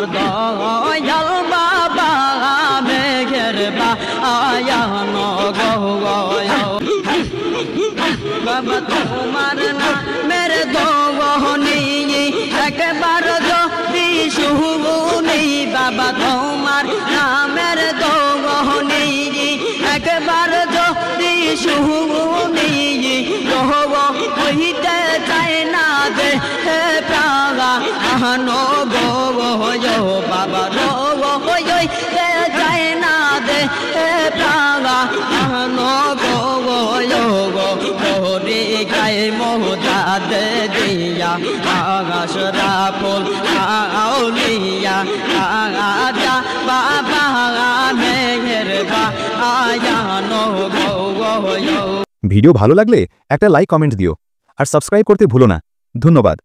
আমার দয়াল বাবা মেঘের বায়ান গো বাবা তোমার না মেরে দোহনি একবার যদি শুনি বাবা তোমার নামের দোহনি একবার যদি শুনি রহব হইতে চাই না দে প্রাণ গো বাবা রব হইতে চাই না দে প্রাণ গো রে গায়ে মোহতা দে দিয়া আগাশরা ফুল আউলিয়া আজা বাবা মেঘের বায়ানো গো। ভিডিও ভালো লাগলে একটা লাইক কমেন্ট দিও আর সাবস্ক্রাইব করতে ভুলো না। ধন্যবাদ।